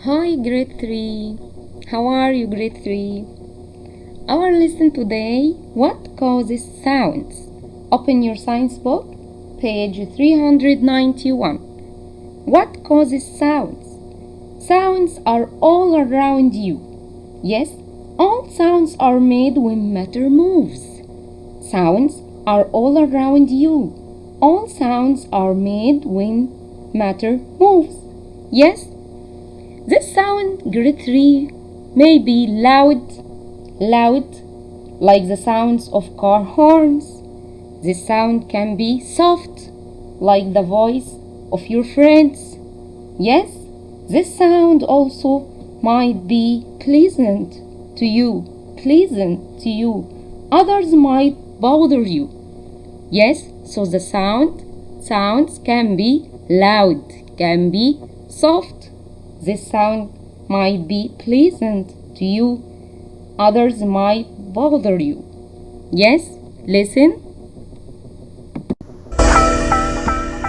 Hi grade 3. How are you grade 3? Our lesson today, what causes sounds? Open your science book, page 391. What causes sounds? Sounds are all around you. Yes, all sounds are made when matter moves. Sounds are all around you. All sounds are made when matter moves. Yes, this sound, grade 3, may be loud, like the sounds of car horns. This sound can be soft, like the voice of your friends. Yes, this sound also might be pleasant to you. Others might bother you. Yes, so the sounds can be loud, can be soft. This sound might be pleasant to you. Others might bother you. Yes, listen.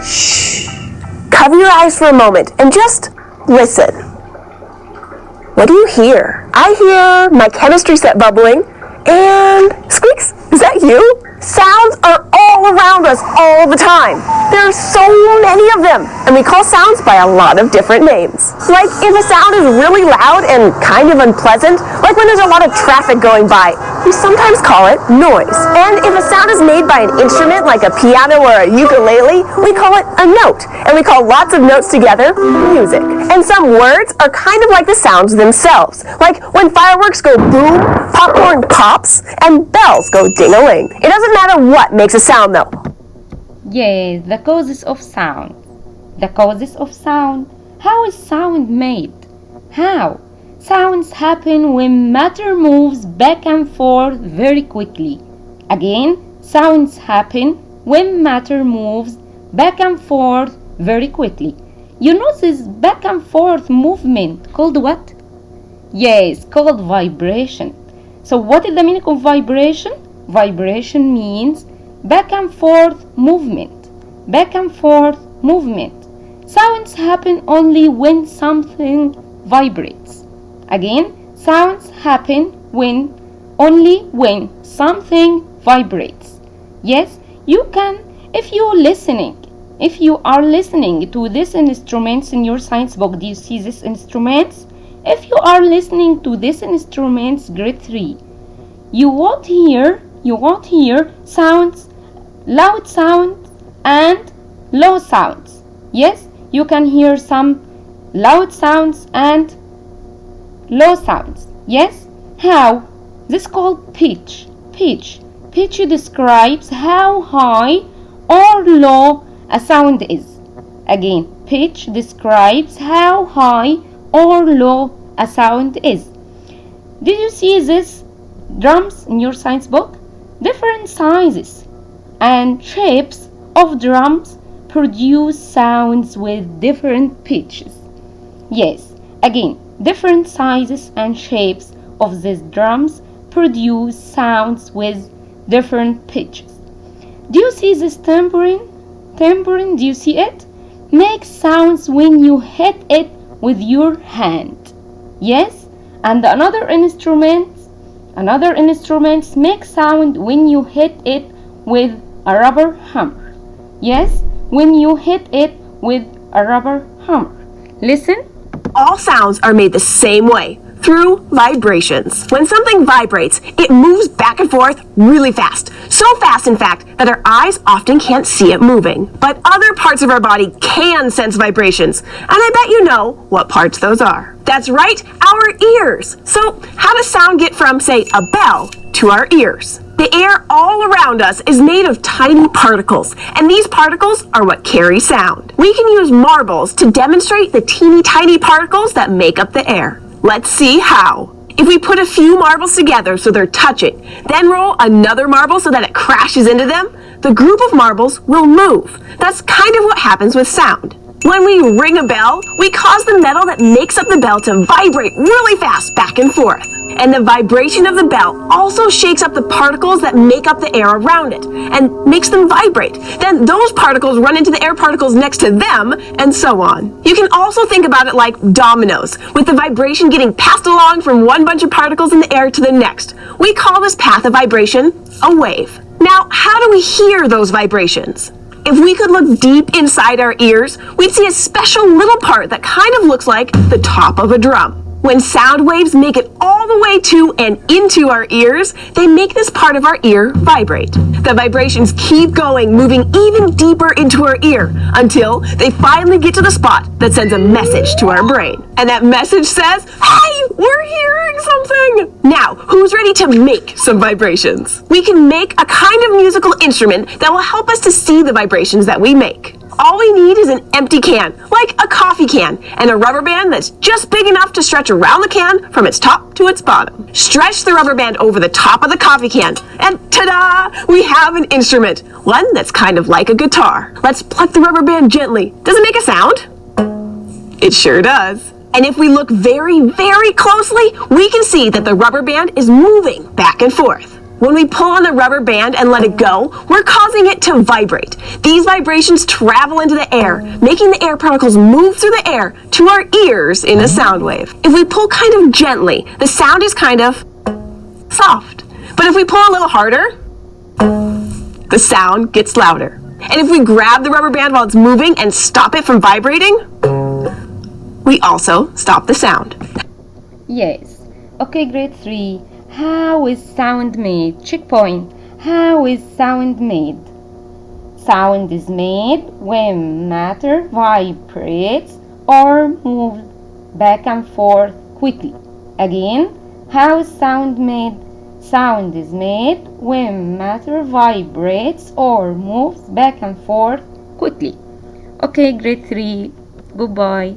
Shh. Cover your eyes for a moment and just listen. What do you hear? I hear my chemistry set bubbling and squeaks. Is that you? Sounds are all around us all the time. There are so many of them, and we call sounds by a lot of different names. Like if a sound is really loud and kind of unpleasant, like when there's a lot of traffic going by, we sometimes call it noise. And if a sound is made by an instrument like a piano or a ukulele, we call it a note. And we call lots of notes together music. And some words are kind of like the sounds themselves. Like when fireworks go boom, popcorn pops, and bells go ding-a-ling. It doesn't matter what makes a sound though. Yes, the causes of sound. The causes of sound. How is sound made? How? Sounds happen when matter moves back and forth very quickly. Again, sounds happen when matter moves back and forth very quickly. You know this back and forth movement called what? Yes, called vibration. So what is the meaning of vibration? Vibration means back and forth movement. Back and forth movement. Sounds happen only when something vibrates. Again, sounds happen only when something vibrates. Yes, you can, if you are listening to these instruments in your science book. Do you see these instruments? If you are listening to these instruments, grade 3, you won't hear sounds, loud sounds and low sounds. Yes, you can hear some loud sounds and low sounds. Yes, how? This is called pitch. Pitch describes how high or low a sound is. Again, pitch describes how high or low a sound is. Did you see these drums in your science book? Different sizes and shapes of drums produce sounds with different pitches. Yes, again, different sizes and shapes of these drums produce sounds with different pitches. Do you see this tambourine? Do you see it? Makes sounds when you hit it with your hand. Yes, and another instruments make sound when you hit it with a rubber hammer. Yes, when you hit it with a rubber hammer. Listen. All sounds are made the same way, through vibrations. When something vibrates, it moves back and forth really fast. So fast, in fact, that our eyes often can't see it moving. But other parts of our body can sense vibrations, and I bet you know what parts those are. That's right, our ears. So how does sound get from, say, a bell to our ears? The air all around us is made of tiny particles, and these particles are what carry sound. We can use marbles to demonstrate the teeny tiny particles that make up the air. Let's see how. If we put a few marbles together so they're touching, then roll another marble so that it crashes into them, the group of marbles will move. That's kind of what happens with sound. When we ring a bell, we cause the metal that makes up the bell to vibrate really fast back and forth. And the vibration of the bell also shakes up the particles that make up the air around it and makes them vibrate. Then those particles run into the air particles next to them, and so on. You can also think about it like dominoes, with the vibration getting passed along from one bunch of particles in the air to the next. We call this path of vibration a wave. Now, how do we hear those vibrations? If we could look deep inside our ears, we'd see a special little part that kind of looks like the top of a drum. When sound waves make it all the way to and into our ears, they make this part of our ear vibrate. The vibrations keep going, moving even deeper into our ear until they finally get to the spot that sends a message to our brain. And that message says, "Hey, we're hearing something!" Now, who's ready to make some vibrations? We can make a kind of musical instrument that will help us to see the vibrations that we make. All we need is an empty can, like a coffee can, and a rubber band that's just big enough to stretch around the can from its top to its bottom. Stretch the rubber band over the top of the coffee can, and ta-da! We have an instrument, one that's kind of like a guitar. Let's pluck the rubber band gently. Does it make a sound? It sure does. And if we look very, very closely, we can see that the rubber band is moving back and forth. When we pull on the rubber band and let it go, we're causing it to vibrate. These vibrations travel into the air, making the air particles move through the air to our ears in a sound wave. If we pull kind of gently, the sound is kind of soft. But if we pull a little harder, the sound gets louder. And if we grab the rubber band while it's moving and stop it from vibrating, we also stop the sound. Yes. Okay, grade 3. How is sound made? Checkpoint. How is sound made? Sound is made when matter vibrates or moves back and forth quickly. Again, how is sound made? Sound is made when matter vibrates or moves back and forth quickly. Okay, grade 3. Goodbye.